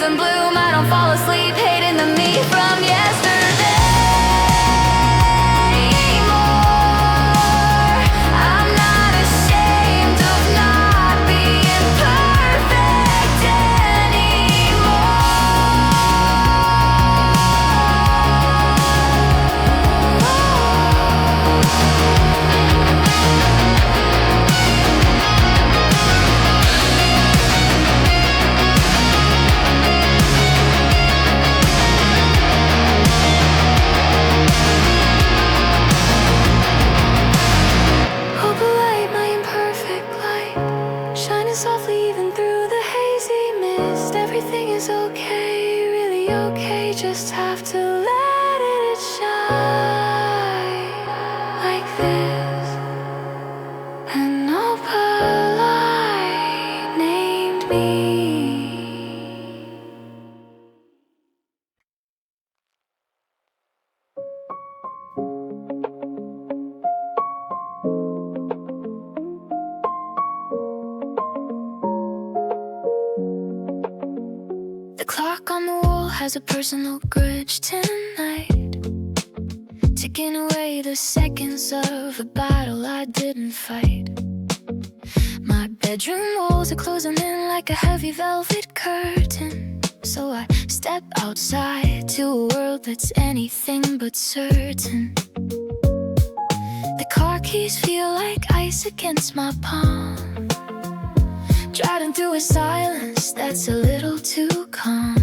and bloom. I don't fall asleep hating the me from yesterday anymore. I'm not ashamed of not being perfect anymore. Hope away my imperfect light, shining softly even through the hazy mist. Everything is okay, really okay, just have to let it shine like this. An opaline named me. The clock on the wall has a personal grudge tonight, ticking away the seconds of a battle I didn't fight. My bedroom walls are closing in like a heavy velvet curtain, so I step outside to a world that's anything but certain. The car keys feel like ice against my palm, driving through a silence that's a little too calm.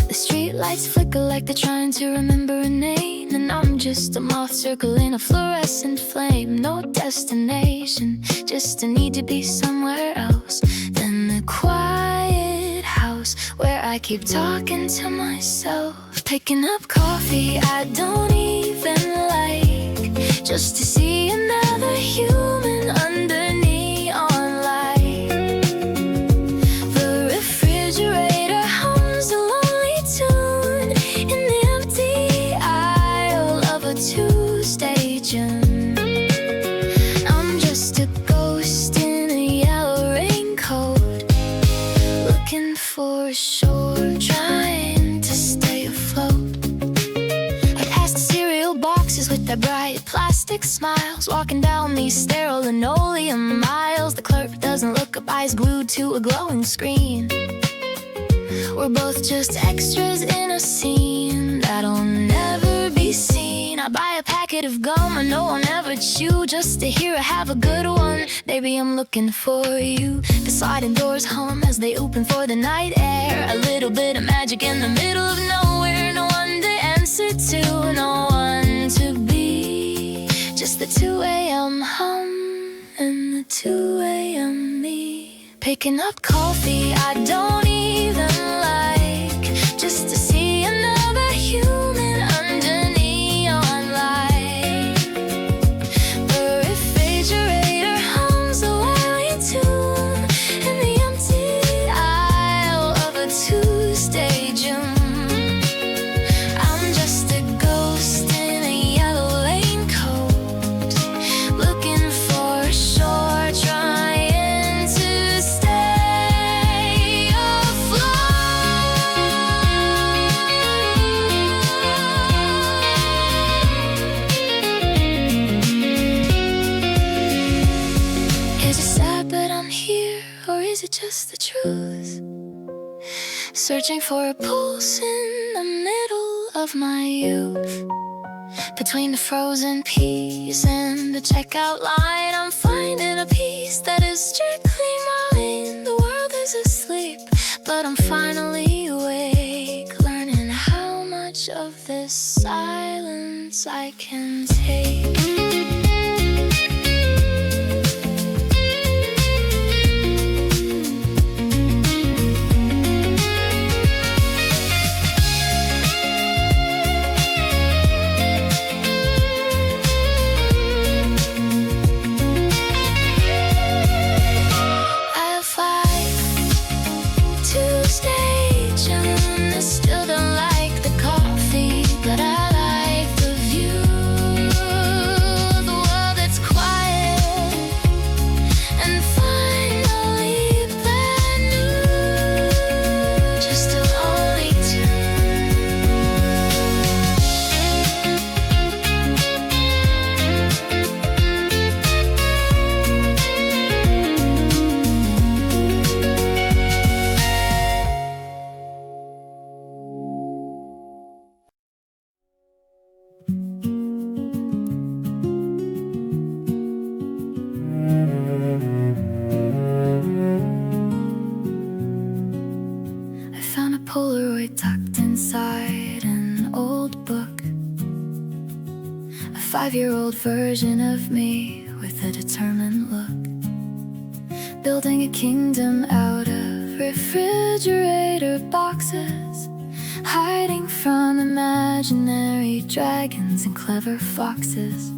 The street lights flicker like they're trying to remember a name, and I'm just a moth circling a fluorescent flame. No destination, just a need to be somewhere else than the quiet house where I keep talking to myself. Picking up coffee I don't even like, just to see another human under neon light. The refrigerator hums a lonely tune in the empty aisle of a Tuesday June. I'm just a ghost in a yellow raincoat, looking for a shore, trying to stay afloat. I pass the cereal boxes with their bright plastic smiles, walking down these sterile linoleum aisles. The clerk doesn't look up, eyes glued to a glowing screen. We're both just extras in a scene that'll never be seen. I buy a packet of gum I know I'll never chew, just to hear I have a good one. Baby, I'm looking for you. The sliding doors hum as they open for the night air. A little bit of magic in the middle of nowhere. No one to answer to, no one to be. Just the 2 a.m. hum and the 2 a.m. me. Picking up coffee I don't even like, just to see another human under neon light. The refrigerator hums a lively tune in the empty aisle of a Tuesday June. I'm just a ghost in a yellow raincoat, looking for a shore, trying to stay afloat. Is it sad that I'm here, or is it just the truth? Searching for a pulse in the middle of my youth. Between the frozen peas and the checkout line, I'm finding a piece that is strictly mine. The world is asleep, but I'm finally awake, learning how much of this silence I can take. Still don't like the coffee, but I like the view. 5-year-old version of me with a determined look, building a kingdom out of refrigerator boxes, hiding from imaginary dragons and clever foxes.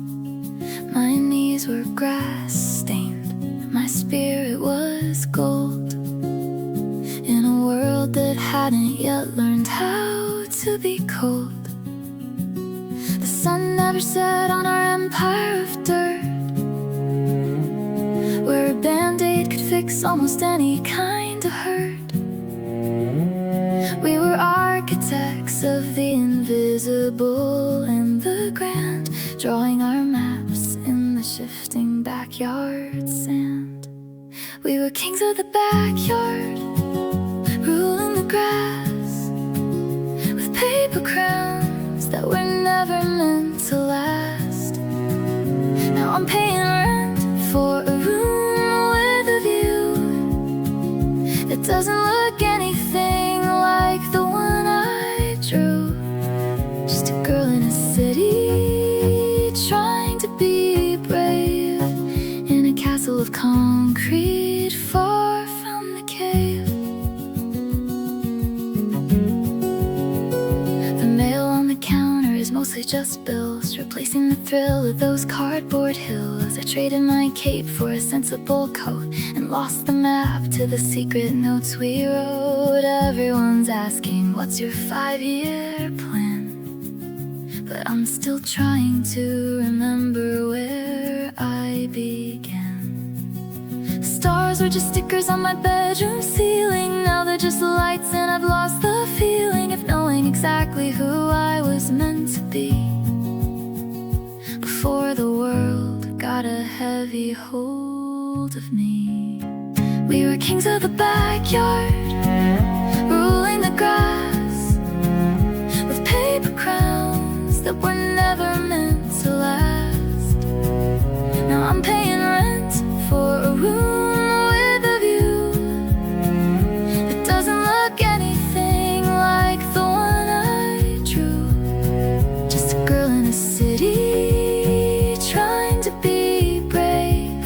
My knees were grass-stained, my spirit was gold, in a world that hadn't yet learned how to be cold. The sun never set on our empire of dirt, where a band-aid could fix almost any kind of hurt. We were architects of the invisible and the grand, drawing our maps in the shifting backyard sand. We were kings of the backyard, ruling the grass with paper crowns that were never meant to last. Now I'm paying rent for a room with a view that doesn't look anything like the one I drew. Just a girl in a city trying to be brave, in a castle of concrete far from the cave. The mail on the counter is mostly just bills, replacing the thrill of those cardboard hills. I traded my cape for a sensible coat and lost the map to the secret notes we wrote. Everyone's asking, what's your 5-year plan? But I'm still trying to remember where I began. Stars were just stickers on my bedroom ceiling, now they're just lights and I've lost the feeling of knowing exactly who I was meant to be, before the world got a heavy hold of me. We were kings of the backyard, ruling the grass with paper crowns that were never meant to last. Now I'm paying rent for a room with a view that doesn't look anything like the one I drew. Just a girl in a city trying to be brave,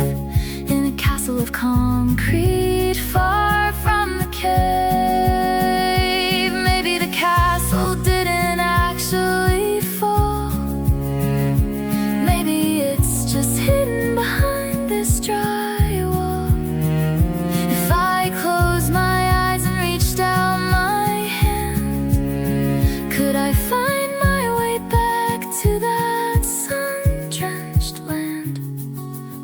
in a castle of concrete far from the cave. Maybe the castle didn't actually fall, maybe it's just hidden behind this drywall. If I closed my eyes and reached out my hand, could I find my way back to that sun-drenched land,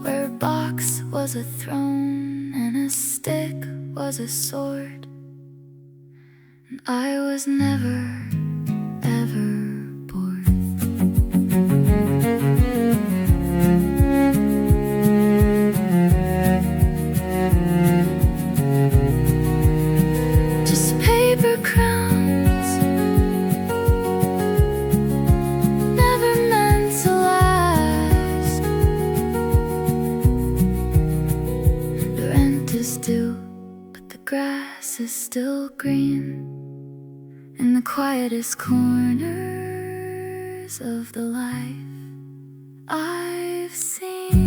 where a box was a throne and a stick was a sword, and I was never, ever bored. Just paper crowns, never meant to last. The rent is due, but the grass is still green in the quietest corners of the life I've seen.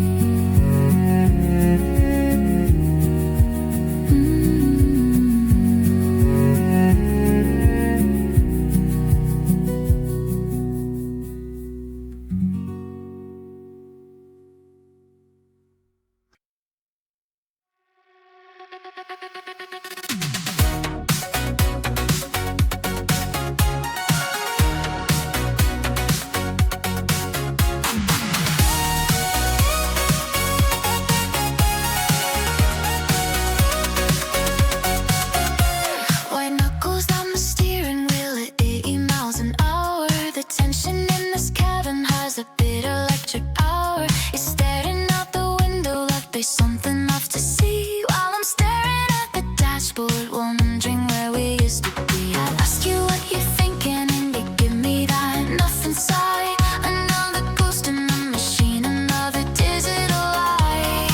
White knuckles on the steering wheel at 80 miles an hour. The tension in this cabin has a bit electric power. It's staring out the window like there's something left to see, while I'm staring at the dashboard, wondering where we used to be. I ask you what you're thinking and you give me that nothing sigh. Another ghost in the machine, another digital lie.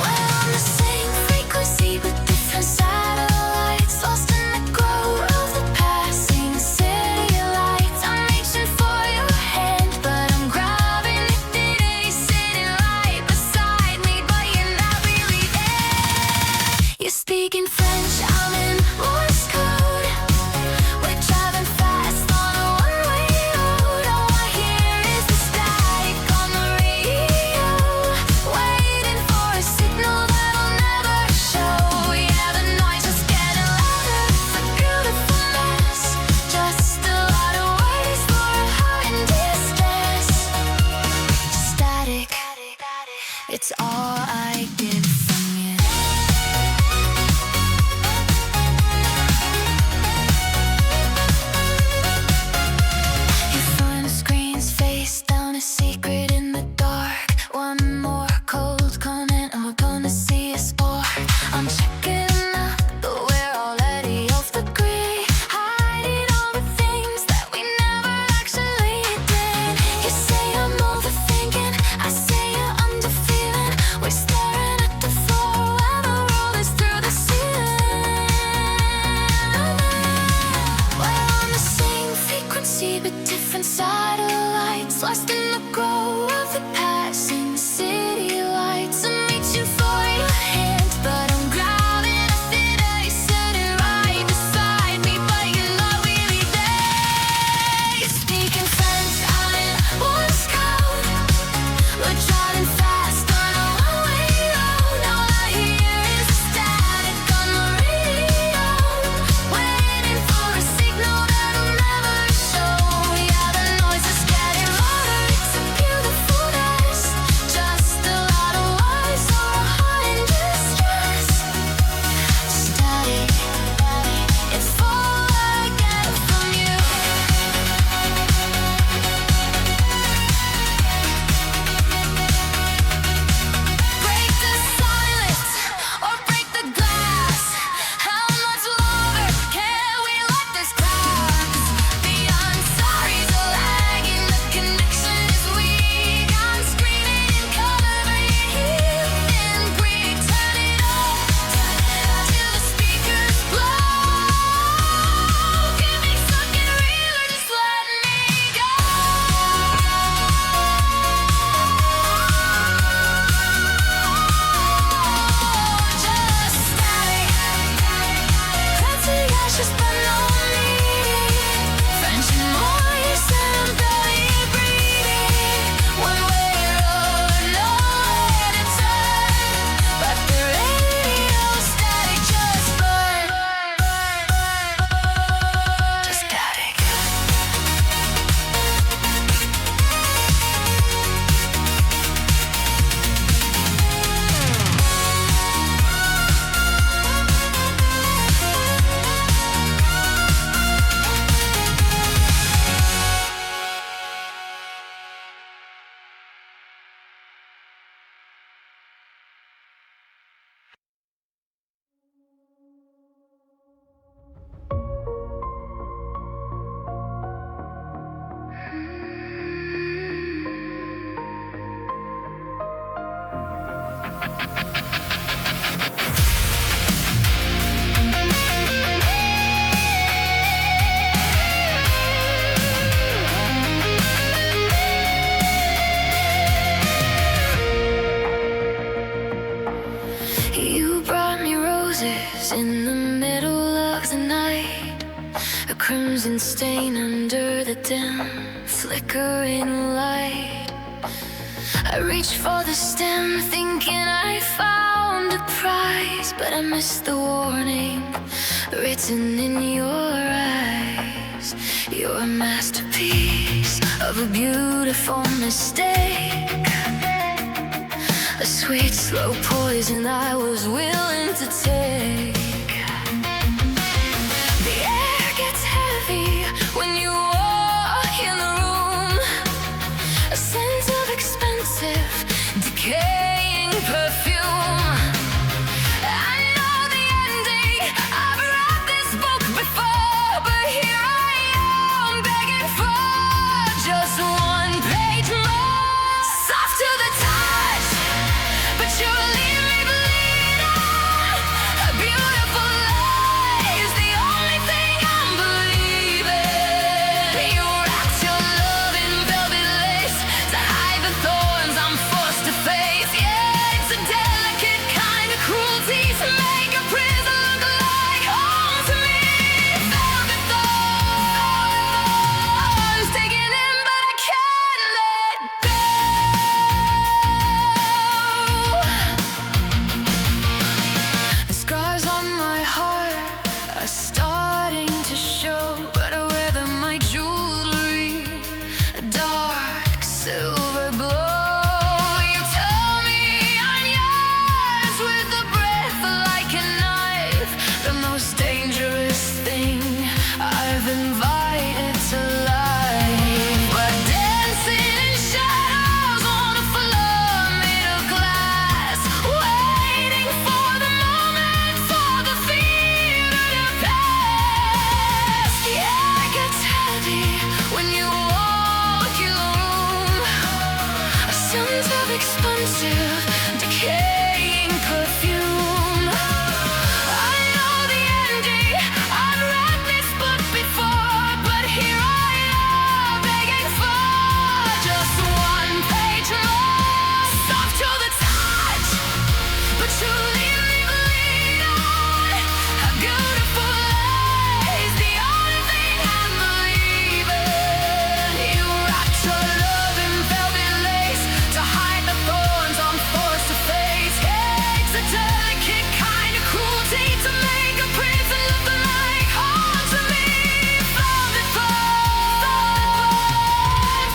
We're on the same frequency but different satellites, lost in the glow of the passing city lights. I'm reaching for your It's all I get from you. Your phone screen's face down, a secret in the dark. One more cold comment and we're gonna see a spark. I'm checking out, but we're already off the grid, hiding all the things that we never actually did. You say I'm overthinking, I say you're underfeeling. We're staring at the floor while the roll is through the ceiling. We're on the same frequency but different satellites, lost in the glow of the passing city lights. I'm reaching for your hand, but I'm grabbing a thin ice. Set it right beside me, but you're not really there. You're speaking French out in Morse code. We're driving fast on a one-way road. All I hear is the static on the radio, waiting for a signal that'll never show. Yeah, the noise is getting louder. It's a beautiful mess, just a lot of words or a heart in distress. Static, it's all I get from you. Break the silence or break the glass. How much longer can we let this pass? Beyond sorry's a lagging, the connection is weak. I'm screaming in color, but you hear in Greek. Turn it up till the speakers blow. Give me something real or just let me go. Just static, fancy ashes burn on me. French and Morse and I'm barely breathing. One way road, nowhere to turn, but the radio static just burn. Just static. You brought me roses in the middle of the night, a crimson stain under the dim, flickering light. I reached for the stem, thinking I found a prize, but I missed the warning written in your eyes. You're a masterpiece of a beautiful mistake, a sweet, slow poison I was willing to take. The air gets heavy when you walk in the room, a sense of expensive, decaying perfume. I know the ending, I've read this book before, but here I am begging for just one page more. Soft to the touch, but you leave me bleeding. A beautiful expensive, decaying perfume. I know the ending, I've read this book before, but here I am begging for just one page more. Soft to the touch, but truly bleed on. A beautiful lace, the only thing I'm believing. You wrapped your love in velvet lace to hide the thorns I'm forced to face. It's a delicate kind of cruelty to make a prison look like home to me. Velvet thorns,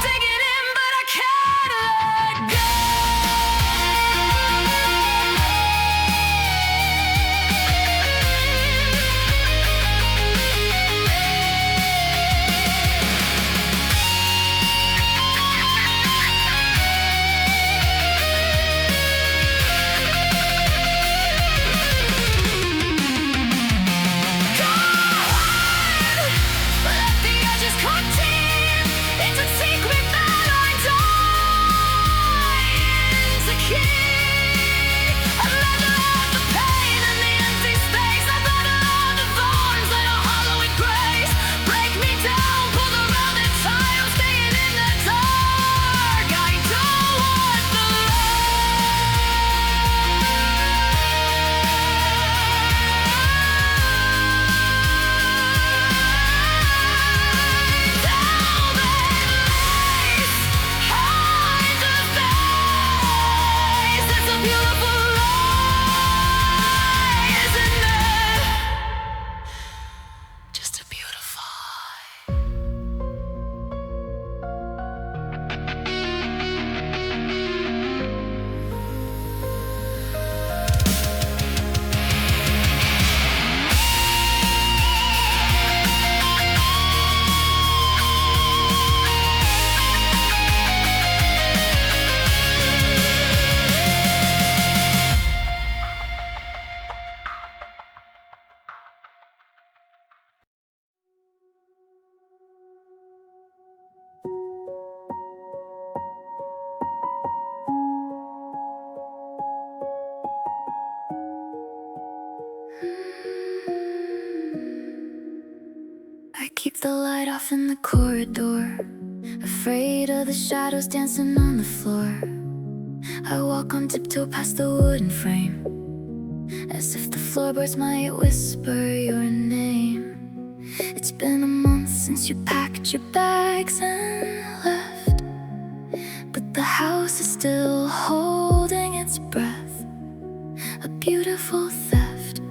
digging in, but I can't let go. Let the edges cut deep into secret that I'm dying to keep. I'd rather have the pain and the empty space. I'd rather have the thorns that are hollow with grace. Break me down, pull the velvet tie. I'm staying in the dark. I don't want the it's a beautiful lie, isn't it? Just a beautiful I keep the light off in the corridor, afraid of the shadows dancing on the floor. I walk on tiptoe past the wooden frame, as if the floorboards might whisper your name. It's been a month since you packed your bags and left, but the house is still holding its breath, a beautiful theft.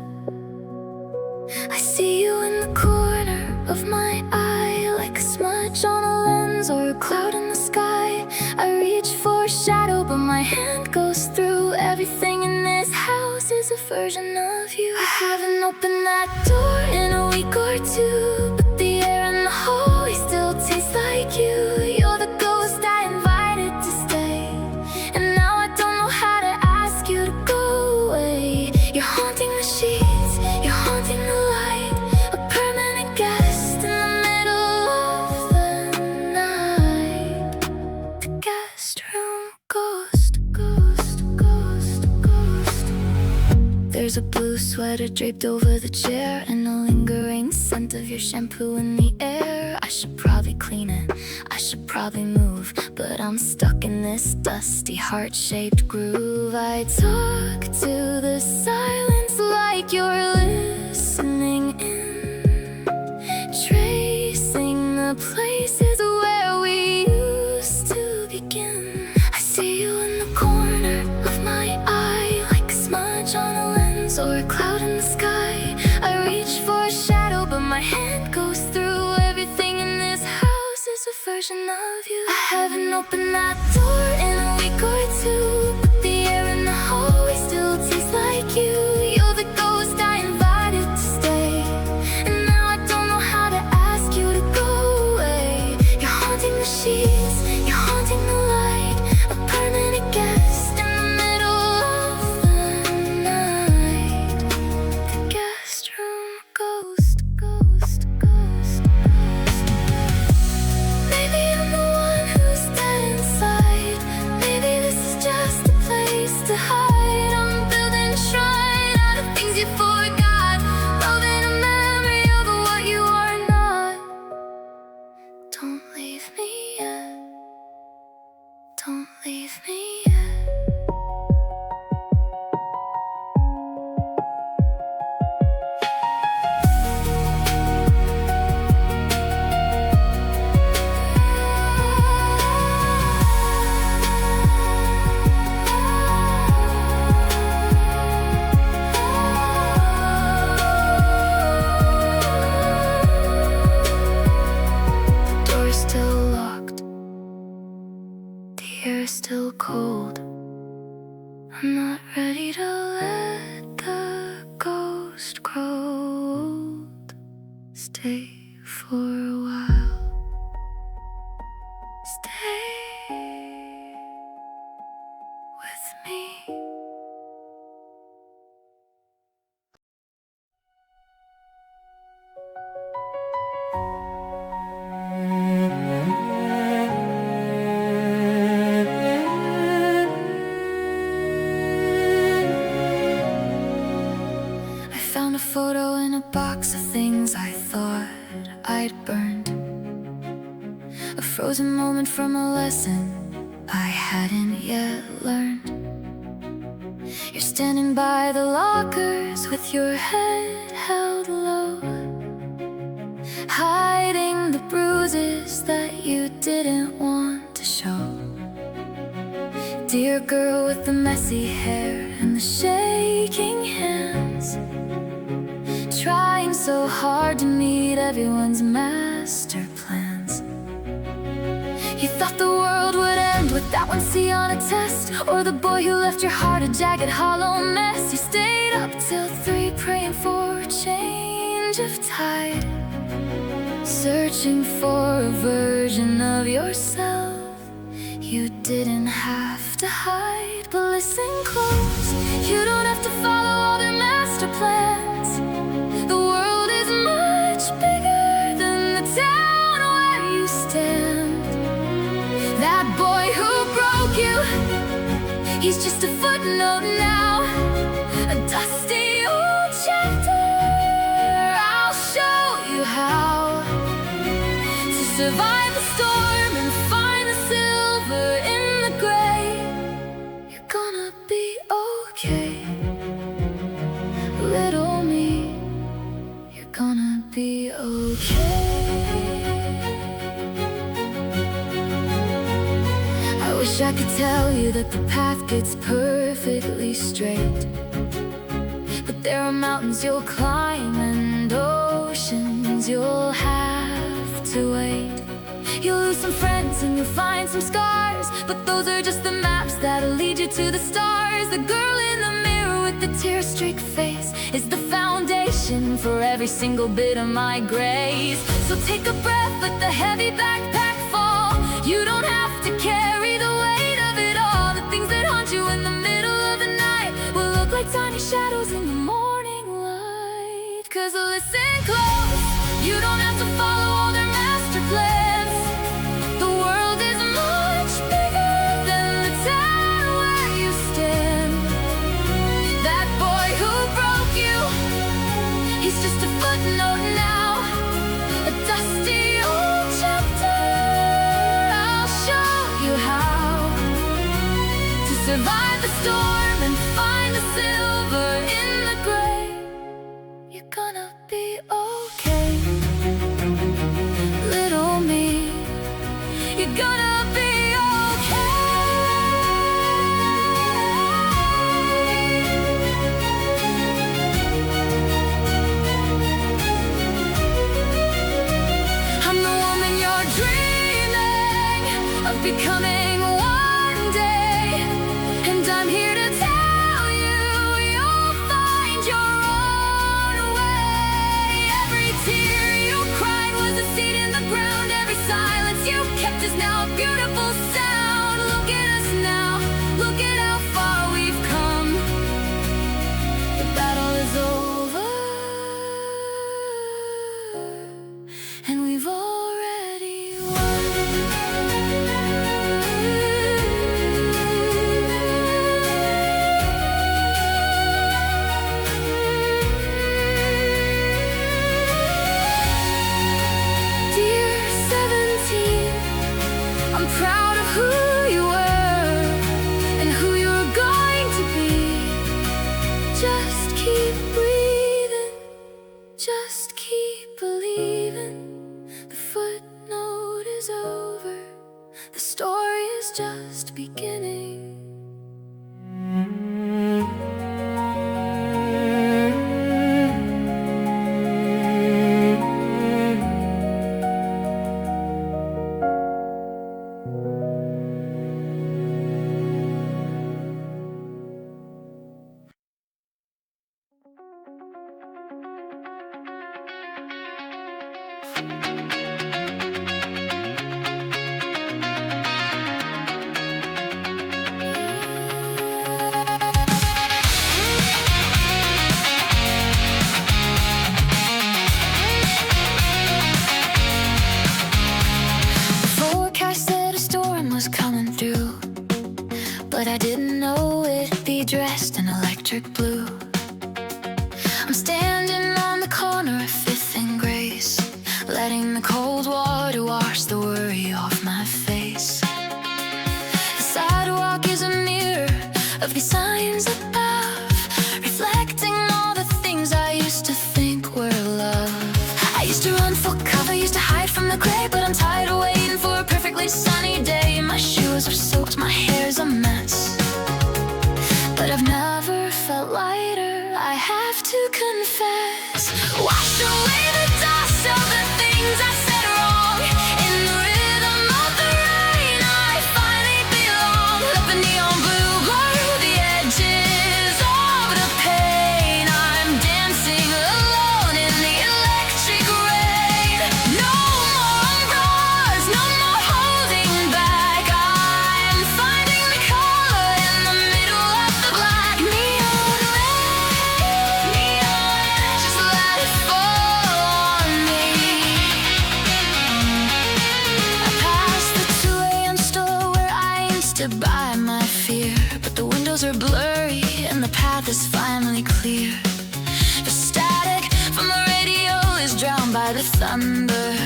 I see you in the corner of my eye, like a smudge on a lens or a cloud in the sky. I reach for a shadow, but my hand goes through. Everything in this house is a version of you. I haven't opened that door in a week or two, but the air in the hallway still tastes like you. You're the ghost I invited to stay, and now I don't know how to ask you to go away. You're haunting the sheets, you're haunting the light, a permanent guest in the middle of the night. The guest room ghost, ghost, ghost, ghost. There's a blue sweater draped over the chair, and a lingering scent of your shampoo in the air. I should probably clean it, I should probably move, but I'm stuck in this dusty heart-shaped groove. I talk to the silence like you're listening in, tracing the places where we used to begin. I see you in the corner of my eye, like a smudge on a lens or a cloud in the sky. I reach for a shadow, but my hand goes through. Everything in this house is a version of you. I haven't opened that door in a week or two, but the air in the hallway still tastes like you. You're the ghost I invited to stay, and now I don't know how to ask you to go away. You're haunting the sheets, you're haunting the light, a permanent guest in the middle of the night. The guest room ghost, ghost, ghost, ghost. Maybe I'm the one who's dead inside, I'm not ready to let the ghost grow old. Stay for a while. Stay with me. Found a photo in a box of things I thought I'd burned. A frozen moment from a lesson I hadn't yet learned. You're standing by the lockers with your head held low, hiding the bruises that you didn't want to show. Dear girl with the messy hair and the shaking hands, trying so hard to meet everyone's master plans. You thought the world would end with that one C on a test, or the boy who left your heart a jagged, hollow mess. You stayed up till 3 praying for a change of tide, searching for a version of yourself you didn't have to hide. But listen close, you don't have to follow all their master plans. The world is much bigger than the town where you stand. That boy who broke you, he's just a footnote now, a dusty old chapter. I'll show you how to survive the storm and find the silver in the gray. You're gonna be okay, little me. You're gonna be okay. I wish I could tell you that the path gets perfectly straight, but there are mountains you'll climb and oceans you'll have to wade. You'll lose some friends and you'll find some scars, but those are just the maps that'll lead you to the stars. The girl in the mirror with the tear-streaked face is the foundation for every single bit of my grace. So take a breath, let the heavy backpack fall. You don't have to carry the weight of it all. The things that haunt you in the middle of the night will look like tiny shadows in the morning light. Cause listen close, you don't have to follow all their master plans. The world is much bigger than the town where you stand. That boy who broke you, he's just a footnote now, a dusty old chapter. I'll show you how to survive the storm and find the silver in the gray. You're gonna be okay, little me. You're gonna be okay. I'm the woman you're dreaming of becoming one day, and I'm here to tell you you'll find your own way. Every tear you cried was a seed in the ground. Every silence you kept is now a beautiful sound. Look at us now, look at how far we've come. The battle is over, and we've already won. But I didn't know it'd be dressed in electric blue. I'm standing on the corner of 5th and Grace, letting the cold water wash the worry off my face. The sidewalk is a mirror of these signs above, reflecting all the things I used to think were love. I used to run for cover, used to hide from the gray, but I'm tired of waiting for a perfectly sunny day. My shoes are soaked, my hair's a mess, but I've never felt lighter, I have to confess. Wash away the dust of the things I said wrong. In the rhythm of the rain, I finally belong. Let the neon blue blur the edges of the pain. I'm dancing alone in the electric rain. No more umbrellas, no more holding back. I'm finding the color in the middle of the black. Neon red, just let it fall on me. I passed the 2 a.m. store where I used to buy my fear, but the windows are blurry and the path is finally clear. The static from the radio is drowned by the thunder,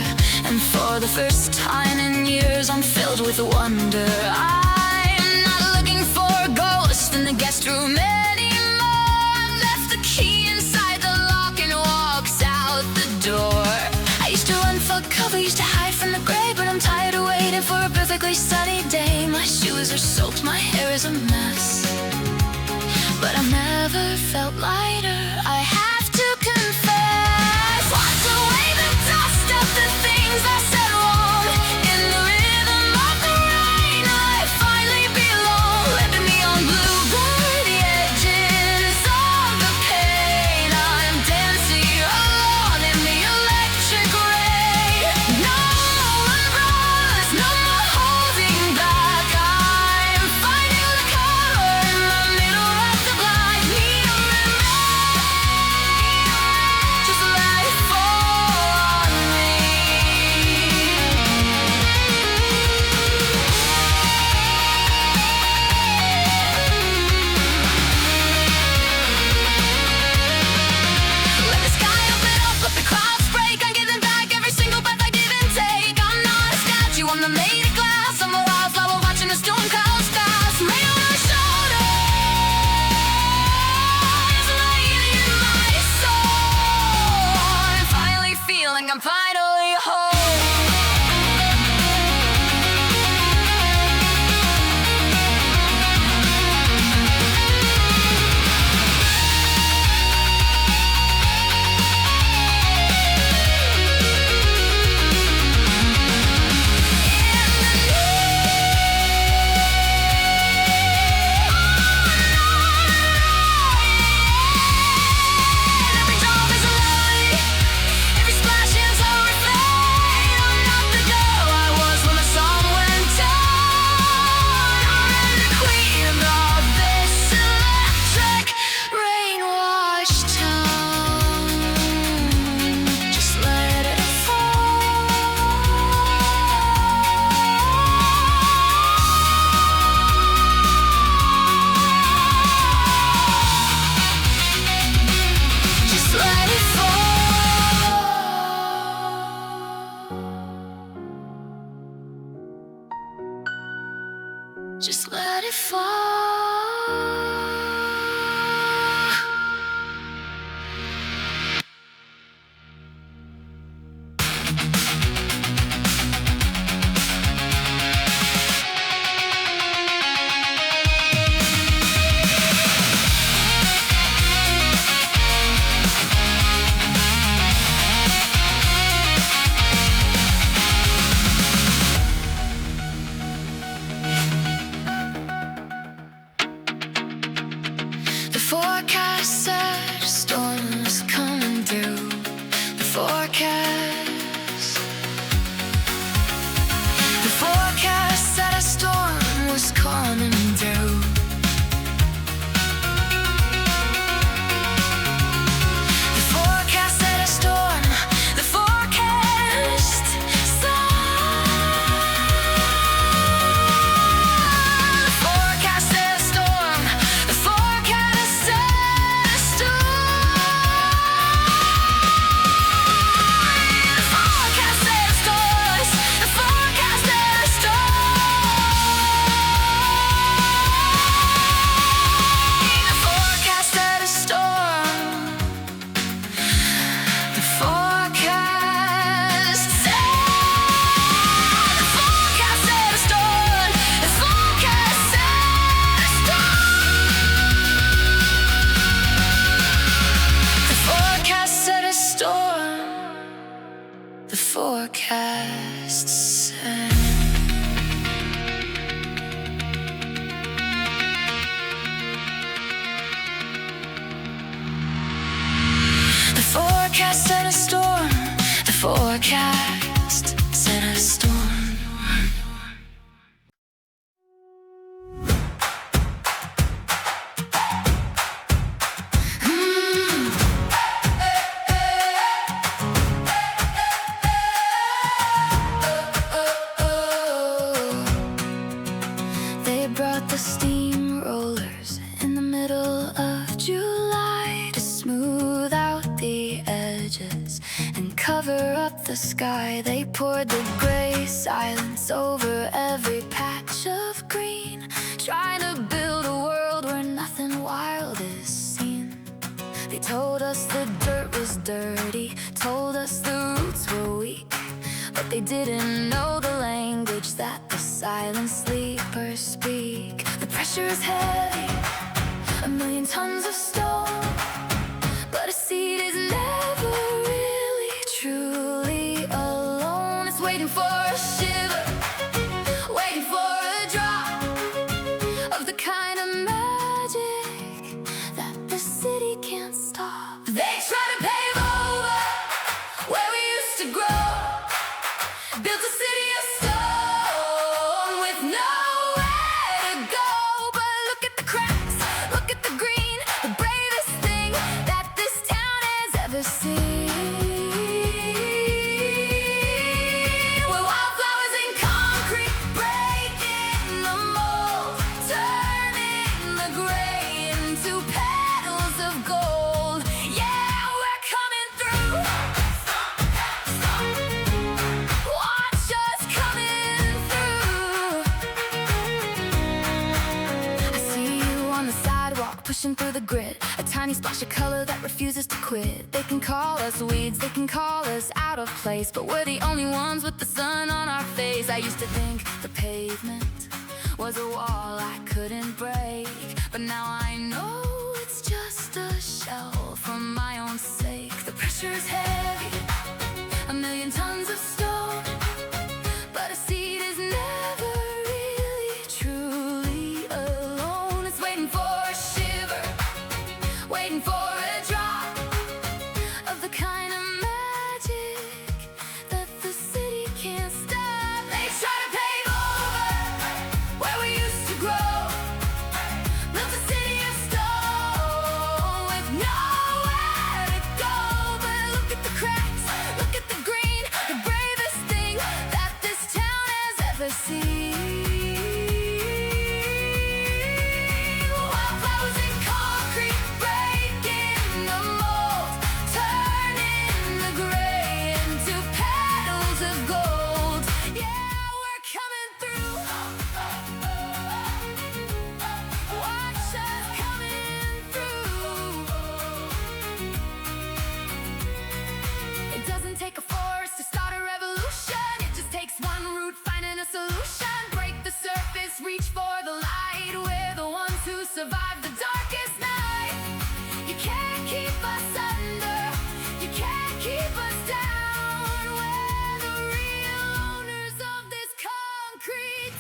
and for the first time in years I'm filled with wonder. I'm not looking for a ghost in the guest room anymore. I've left the key inside the lock and walks out the door. I used to run for cover, used to hide from the gray, but I'm tired of waiting for a perfectly sunny day. My shoes are soaked, my hair is a mess, but I've never felt lighter, I have to confess. Wash away the dust of the things I said wrong. In the rhythm of the rain, I finally belong. Let the neon blue blur the edges of the pain. I'm dancing alone in the electric rain. No more umbrellas, no more holding back. I'm finding the color in the middle of the black. Neon red, just let it fall on me. Let the sky open up, let the clouds break. I'm giving back every single breath I give and take. I'm not a statue, I'm the made of glass. I'm a wildflower watching the storm clouds pass. Rain on my shoulders, rain in my soul. I'm finally feeling, I'm finally whole. Every drop is a light, every splash is a refrain. I'm not the girl I was when the song went down. I'm the queen of this electric rain-washed town. Just let it fall. Just let it fall. Just let it fall. The forecast said a storm was coming through. The forecast forecasts. The forecast said a storm. The forecast said a storm. They brought the steamrollers in the middle of July to smooth out the edges and cover up the sky. They poured the gray silence over every patch of green, trying to build a world where nothing wild is seen. They told us the dirt was dirty, told us the roots were weak, but they didn't know the language that the silent sleepers speak. The pressure is heavy, 1,000,000 tons of stone, but a seed is never really truly alone. It's waiting for a shiver, waiting for a drop of the kind of magic that the city can't stop. They try to pave over where we used to grow, built a city of stone with nowhere to go. But look at the cracks, look at the green, the bravest thing that this town has ever seen. We're wildflowers in concrete, breaking the mold, turning the gray into petals of gold. Yeah, we're coming through. Watch us coming through. I see you on the sidewalk, pushing through the grid, a tiny splash of color that refuses to quit. They can call us weeds, they can call us out of place, but we're the only ones with the sun on our face. I used to think the pavement was a wall I couldn't break, but now I know it's just a shell for my own sake. The pressure is heavy, 1,000,000 tons of stone, but a seed is never really truly alone. It's waiting for a shiver, waiting for a drop of the kind of magic that the city can't stop. They try to pave over where we used to grow, built a city of stone with nowhere to go. But look at the cracks, look at the green, the bravest thing that this town has ever seen. Wildflowers in concrete, breaking the mold, turning the gray into petals of gold. Yeah, we're coming through. Watch us coming through. It doesn't take a forest to start a revolution. It just takes one root finding a solution. Break the surface, reach for the light. We're the ones who survive the darkest night. You can't keep us under, you can't keep us down. We're the real owners of this concrete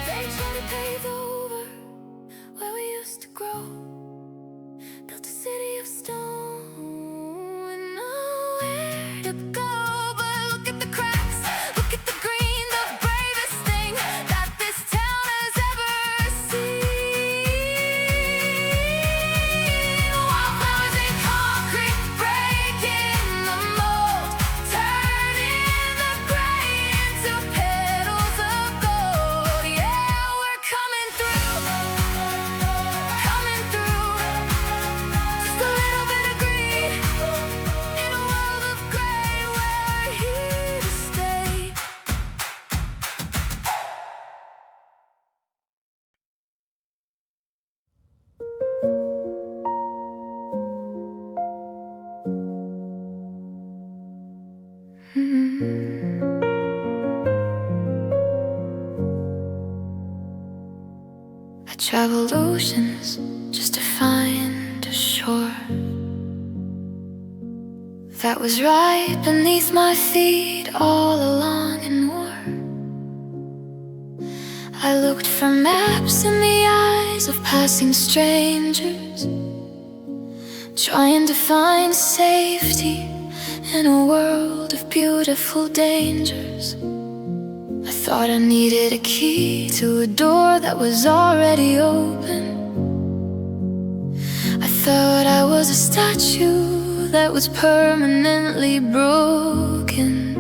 They try to pave over where we used traveled oceans just to find a shore that was right beneath my feet all along and more. I looked for maps in the eyes of passing strangers, trying to find safety in a world of beautiful dangers. I thought I needed a key to a door that was already open. I thought I was a statue that was permanently broken,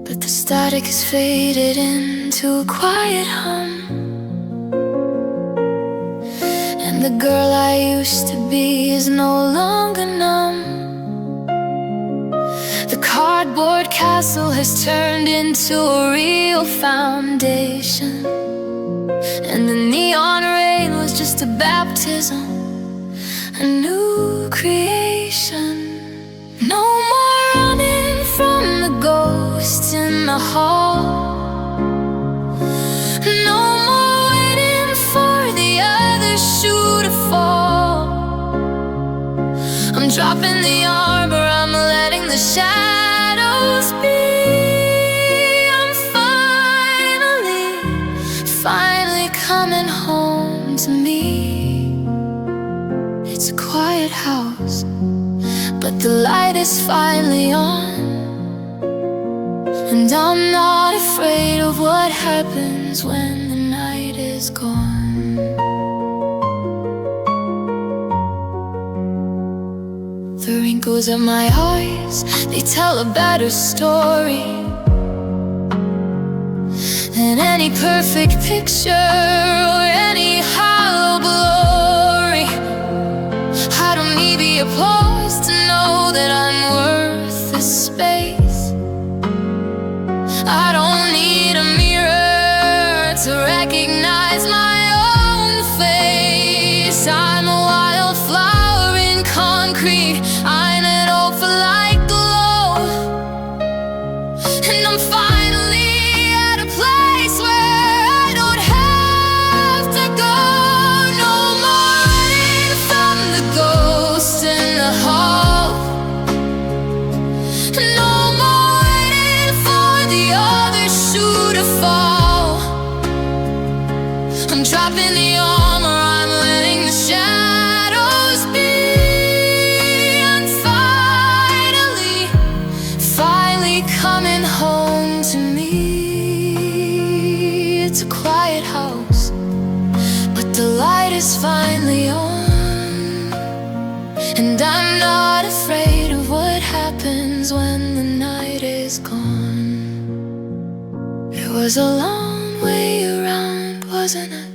but the static has faded into a quiet hum, and the girl I used to be is no longer numb. The cardboard castle has turned into a real foundation, and the neon rain was just a baptism, a new creation. No more running from the ghosts in the hall, no more waiting for the other shoe to fall. I'm dropping the armor, I'm letting the shadows be. I'm finally coming home to me. It's a quiet house, but the light is finally on, and I'm not afraid of what happens when the night is gone. The wrinkles of my eyes, they tell a better story than any perfect picture or any hollow glory. I don't need the applause to know that I'm worth the space. I don't need a mirror to recognize my own face. I'm a wildflower in concrete, I'm an old for light glow, and I'm finally at a place where I don't have to go. No more running from the ghosts in the hall, no more waiting for the other shoe to fall. I'm dropping the armor, I'm letting the shadows be. I'm finally coming home to me. It's a quiet house, but the light is finally on, and I'm not afraid of what happens when the night is gone. It was a long way around, wasn't it?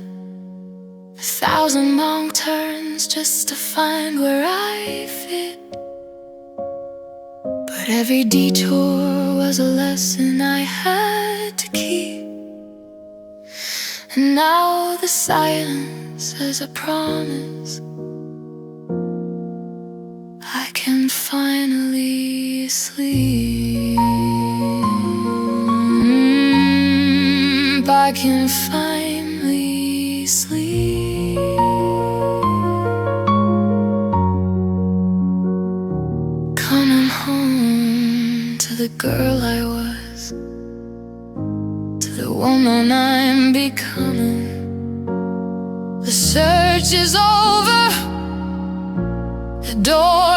1,000 wrong turns just to find where I fit, but every detour was a lesson I had to keep. And now the silence is a promise. I can finally sleep. I can finally sleep. Coming home to the girl I was, to the woman I'm becoming. The search is over, the door